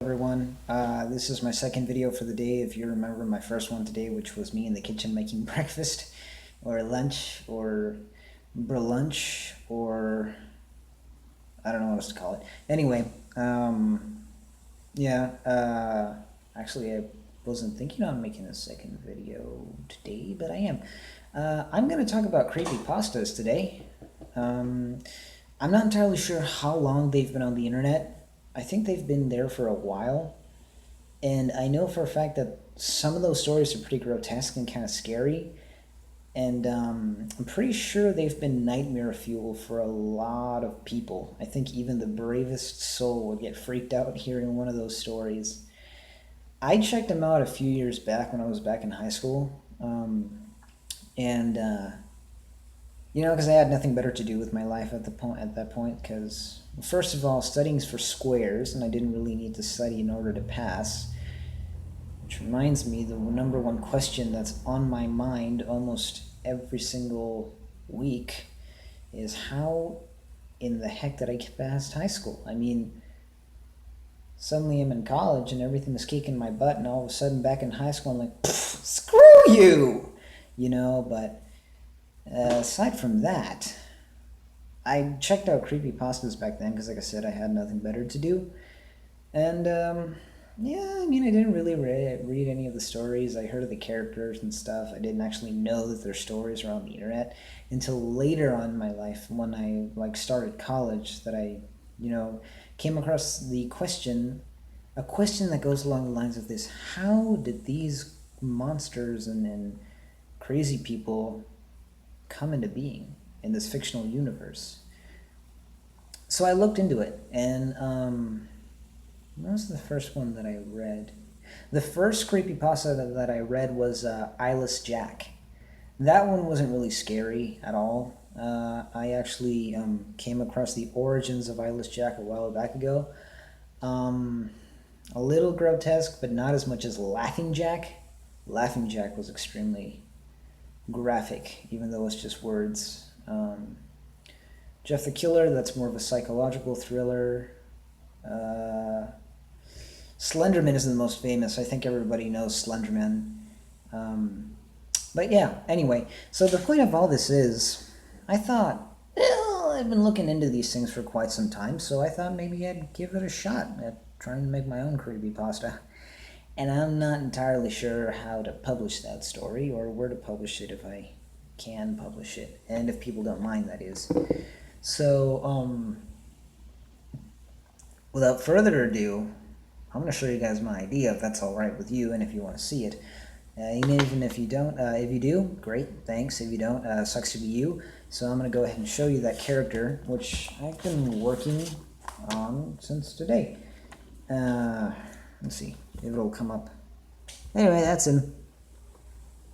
Everyone. This is my second video for the day. If you remember my first one today, which was me in the kitchen making breakfast or lunch or brunch or I don't know what else to call it. Anyway, yeah, actually I wasn't thinking on making a second video today, but I am. I'm going to talk about creepypastas today. I'm not entirely sure how long they've been on the internet. I think they've been there for a while. And I know for a fact that some of those stories are pretty grotesque and kind of scary. And I'm pretty sure they've been nightmare fuel for a lot of people. I think even the bravest soul would get freaked out hearing one of those stories. I checked them out a few years back when I was back in high school. And because I had nothing better to do with my life at that point. Because first of all, studying's for squares, and I didn't really need to study in order to pass. Which reminds me, the number one question that's on my mind almost every single week is how in the heck did I get past high school? I mean, suddenly I'm in college and everything is kicking my butt, and all of a sudden back in high school I'm like, screw you! But aside from that, I checked out creepypastas back then because, like I said, I had nothing better to do. And, I didn't really read any of the stories. I heard of the characters and stuff. I didn't actually know that their stories were on the internet until later on in my life when I, started college, that I, came across a question that goes along the lines of this: how did these monsters and crazy people come into being in this fictional universe? So I looked into it, and what was the first one that I read? The first creepypasta that I read was Eyeless Jack. That one wasn't really scary at all. I actually came across the origins of Eyeless Jack a while back ago. A little grotesque, but not as much as Laughing Jack. Laughing Jack was extremely graphic, even though it's just words. Jeff the Killer, that's more of a psychological thriller. Slenderman is the most famous. I think everybody knows Slenderman. But yeah, anyway, so the point of all this is, I thought, well, I've been looking into these things for quite some time, so I thought maybe I'd give it a shot at trying to make my own creepypasta. And I'm not entirely sure how to publish that story, or where to publish it if I can publish it, and if people don't mind, that is. So, without further ado, I'm going to show you guys my idea, if that's alright with you, and if you want to see it. Even if you don't, if you do, great, thanks. If you don't, sucks to be you. So I'm going to go ahead and show you that character, which I've been working on since today. Let's see, it'll come up. Anyway, that's him.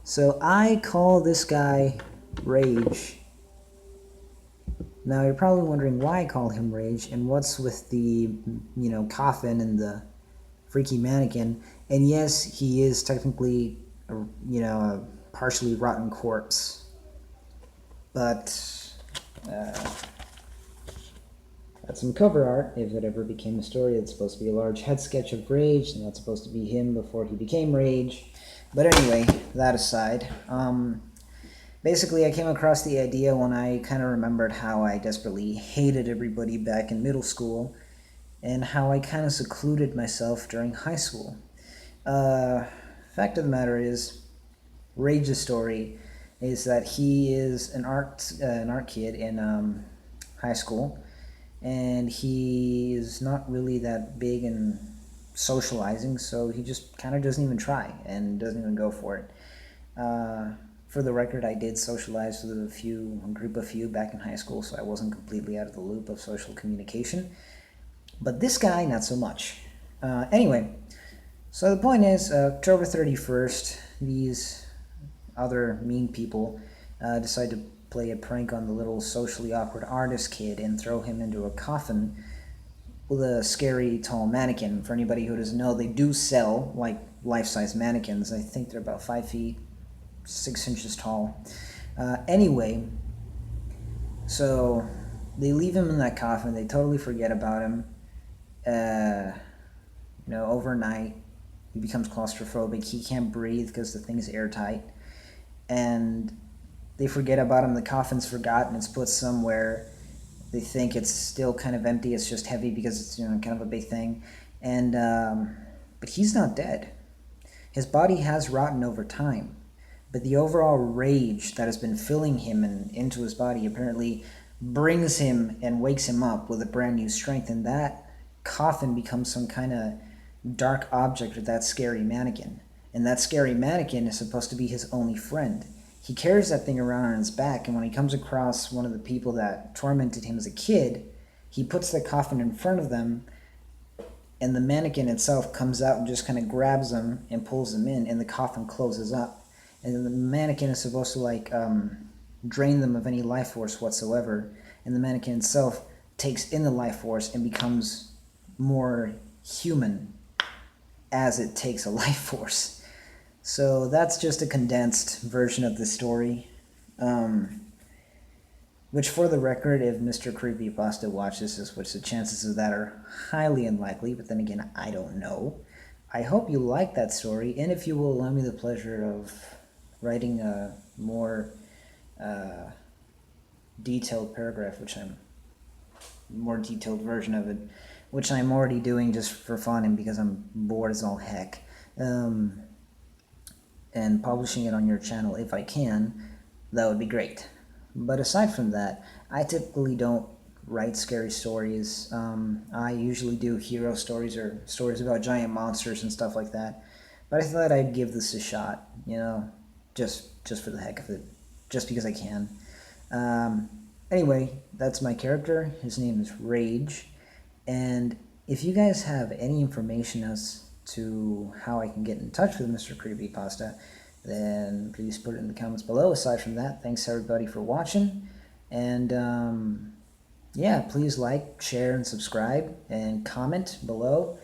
So I call this guy Rage. Now you're probably wondering why I call him Rage, and what's with the, coffin and the freaky mannequin. And yes, he is technically, a partially rotten corpse. But, that's some cover art. If it ever became a story, it's supposed to be a large head sketch of Rage, and that's supposed to be him before he became Rage. But anyway, that aside, basically I came across the idea when I kind of remembered how I desperately hated everybody back in middle school, and how I kind of secluded myself during high school. Fact of the matter is, Rage's story is that he is an art kid in high school, and he is not really that big in socializing, so he just kind of doesn't even try and doesn't even go for it. For the record, I did socialize with a group of few back in high school, so I wasn't completely out of the loop of social communication. But this guy, not so much. Anyway, so the point is, October 31st, these other mean people decide to play a prank on the little socially awkward artist kid and throw him into a coffin with a scary tall mannequin. For anybody who doesn't know, they do sell life-size mannequins. I think they're about 5 feet, 6 inches tall. Anyway, so they leave him in that coffin. They totally forget about him. overnight he becomes claustrophobic. He can't breathe because the thing is airtight. And they forget about him. The coffin's forgotten. It's put somewhere. They think it's still kind of empty. It's just heavy because it's kind of a big thing. And but he's not dead. His body has rotten over time. But the overall rage that has been filling him and into his body apparently brings him and wakes him up with a brand new strength. And that coffin becomes some kind of dark object with that scary mannequin. And that scary mannequin is supposed to be his only friend. He carries that thing around on his back, and when he comes across one of the people that tormented him as a kid, he puts the coffin in front of them, and the mannequin itself comes out and just kind of grabs them and pulls them in, and the coffin closes up. And then the mannequin is supposed to drain them of any life force whatsoever, and the mannequin itself takes in the life force and becomes more human as it takes a life force. So that's just a condensed version of the story. Which, for the record, if Mr. Creepypasta watches this, which the chances of that are highly unlikely, but then again, I don't know. I hope you like that story, and if you will allow me the pleasure of writing a more detailed paragraph, more detailed version of it, which I'm already doing just for fun and because I'm bored as all heck. And publishing it on your channel if I can, that would be great. But aside from that, I typically don't write scary stories. I usually do hero stories or stories about giant monsters and stuff like that. But I thought I'd give this a shot, just for the heck of it, just because I can. Anyway, that's my character. His name is Rage. And if you guys have any information as to how I can get in touch with Mr. Creepypasta, then please put it in the comments below. Aside from that, thanks everybody for watching, and yeah, please like, share, and subscribe, and comment below.